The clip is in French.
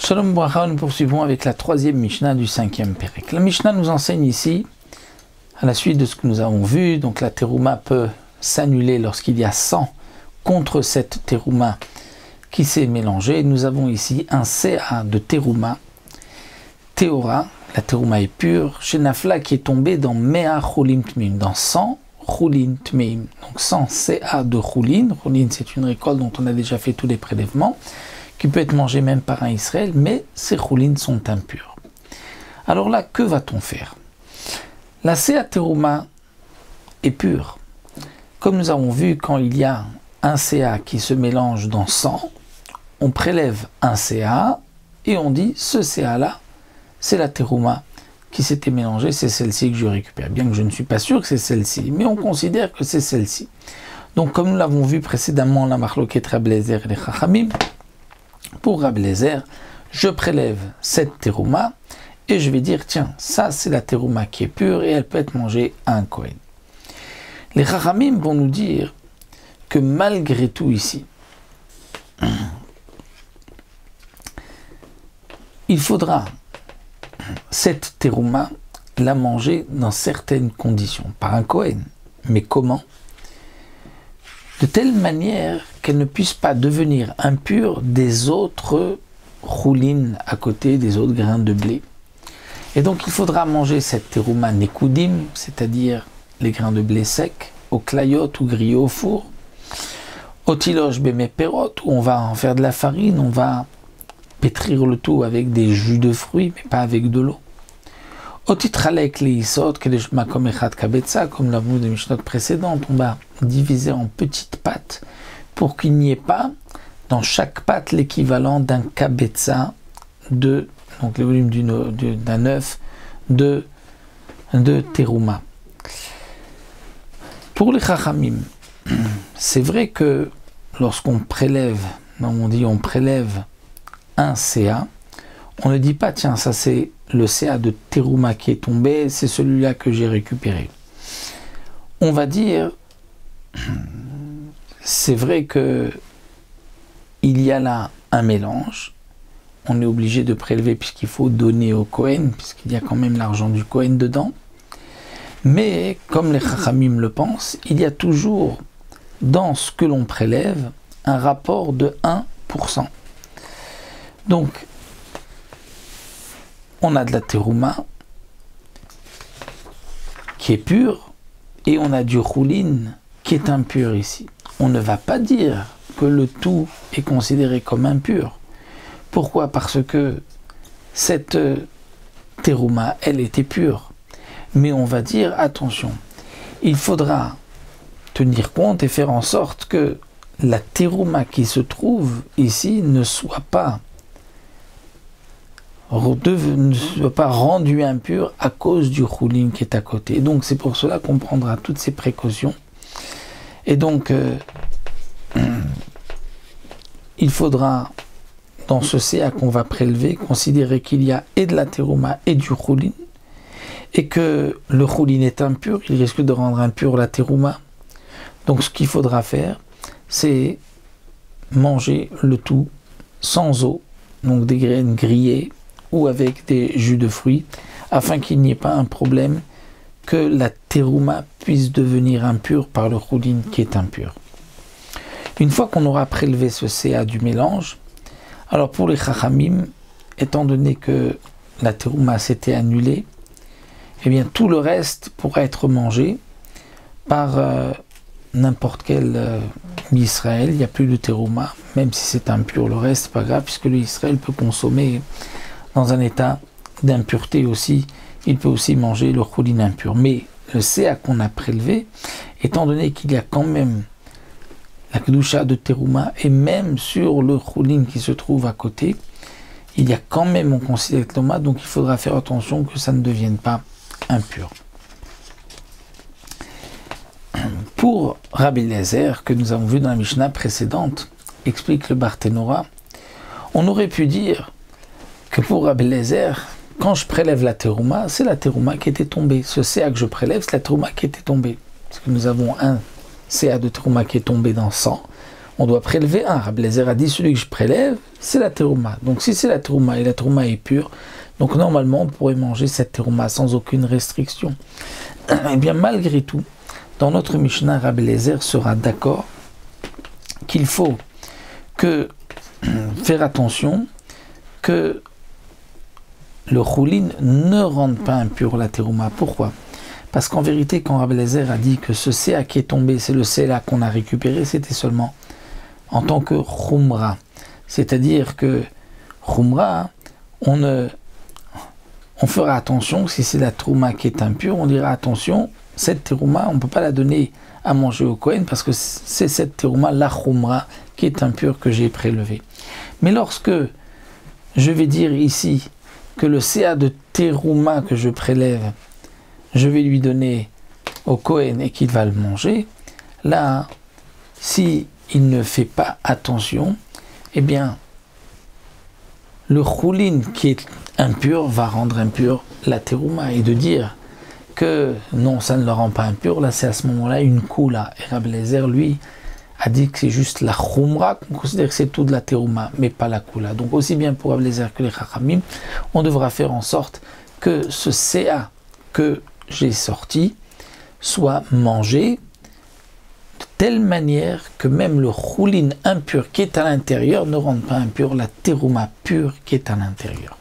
Shalom Bracha, nous poursuivons avec la troisième Mishnah du cinquième Pérec. La Mishnah nous enseigne ici, à la suite de ce que nous avons vu, donc la terouma peut s'annuler lorsqu'il y a 100 contre cette terouma qui s'est mélangée. Nous avons ici un CA de terouma, Théora, la terouma est pure, chez Nafla qui est tombé dans Mea Chulin Tmeim, dans 100 Chulin Tmeim, donc 100 CA de Chulin. Chulin, c'est une récolte dont on a déjà fait tous les prélèvements, qui peut être mangé même par un Israël, mais ces choulines sont impures. Alors là, que va-t-on faire? La CA terouma est pure. Comme nous avons vu, quand il y a un CA qui se mélange dans 100, on prélève un CA et on dit, ce CA-là, c'est la terouma qui s'était mélangée, c'est celle-ci que je récupère. Bien que je ne suis pas sûr que c'est celle-ci, mais on considère que c'est celle-ci. Donc comme nous l'avons vu précédemment, la Machloket Rabbi Eliezer et les Chachamim, pour Rabbi Eliezer, je prélève cette terouma et je vais dire, tiens, ça c'est la terouma qui est pure et elle peut être mangée à un Kohen. Les Chachamim vont nous dire que malgré tout ici, il faudra cette terouma la manger dans certaines conditions, par un Kohen. Mais comment? De telle manière qu'elle ne puisse pas devenir impure des autres choulines à côté, des autres grains de blé. Et donc il faudra manger cette terouma nekoudim, c'est-à-dire les grains de blé secs, au clayot ou grillés au four, au tilosh béméperot, où on va en faire de la farine, on va pétrir le tout avec des jus de fruits, mais pas avec de l'eau. Au titralek leisot, comme l'a vu dans les Mishnot précédentes, on va diviser en petites pâtes pour qu'il n'y ait pas dans chaque pâte l'équivalent d'un kabetza de, donc le volume d'un œuf de terouma. Pour les chachamim, c'est vrai que lorsqu'on prélève, on dit on prélève un CA, on ne dit pas tiens ça c'est le CA de terouma qui est tombé, c'est celui-là que j'ai récupéré. On va dire, c'est vrai que il y a là un mélange, on est obligé de prélever puisqu'il faut donner au Kohen, puisqu'il y a quand même l'argent du Kohen dedans, mais comme les Chachamim le pensent, il y a toujours dans ce que l'on prélève un rapport de 1%. Donc, on a de la terouma qui est pure et on a du choulin qui est impur ici. On ne va pas dire que le tout est considéré comme impur. Pourquoi? Parce que cette terouma, elle était pure. Mais on va dire, attention, il faudra tenir compte et faire en sorte que la terouma qui se trouve ici ne soit pas rendu impur à cause du choulin qui est à côté. Donc c'est pour cela qu'on prendra toutes ces précautions. Et donc il faudra, dans ce CA qu'on va prélever, considérer qu'il y a et de la terouma et du choulin, et que le choulin est impur, il risque de rendre impur la terouma. Donc ce qu'il faudra faire, c'est manger le tout sans eau, donc des graines grillées, ou avec des jus de fruits, afin qu'il n'y ait pas un problème que la terouma puisse devenir impure par le choulin qui est impur. Une fois qu'on aura prélevé ce CA du mélange, alors pour les chachamim, étant donné que la terouma s'était annulée, eh bien tout le reste pourra être mangé par n'importe quel Israël. Il n'y a plus de terouma, même si c'est impur, le reste, pas grave, puisque l'Israël peut consommer dans un état d'impureté aussi, il peut aussi manger le choulin impur. Mais le CA qu'on a prélevé, étant donné qu'il y a quand même la kedusha de terouma, et même sur le choulin qui se trouve à côté, il y a quand même, on considère terouma, donc il faudra faire attention que ça ne devienne pas impur. Pour Rabbi Eliezer, que nous avons vu dans la Mishnah précédente, explique le Barthénora, on aurait pu dire que pour Rabbi Eliezer, quand je prélève la terouma, c'est la terouma qui était tombée. Ce CA que je prélève, c'est la terouma qui était tombée. Parce que nous avons un CA de terouma qui est tombé dans 100. on doit prélever un. Rabbi Eliezer a dit, celui que je prélève, c'est la terouma. Donc si c'est la terouma et la terouma est pure, donc normalement on pourrait manger cette terouma sans aucune restriction. Eh bien malgré tout, dans notre Mishnah, Rabbi Eliezer sera d'accord qu'il faut faire attention que le choulin ne rende pas impur la terouma. Pourquoi? Parce qu'en vérité, quand Rabbi Eliezer a dit que ce séa qui est tombé, c'est le séa qu'on a récupéré, c'était seulement en tant que khumra. C'est-à-dire que khumra, on fera attention, si c'est la terouma qui est impure, on dira attention, cette terouma, on ne peut pas la donner à manger au Kohen parce que c'est cette terouma, la khumra, qui est impure que j'ai prélevée. Mais lorsque je vais dire ici que le séa de terouma que je prélève, je vais lui donner au Kohen et qu'il va le manger, là, si il ne fait pas attention, eh bien, le choulin qui est impur va rendre impur la terouma. Et de dire que non, ça ne le rend pas impur, là, c'est à ce moment-là une koula. Et Rabbi Eliezer, lui, a dit que c'est juste la khumra, qu'on considère que c'est tout de la terouma, mais pas la koula. Donc aussi bien pour Rabbi Eliezer que les chachamim, on devra faire en sorte que ce séa que j'ai sorti soit mangé de telle manière que même le choulin impur qui est à l'intérieur ne rende pas impur la terouma pure qui est à l'intérieur.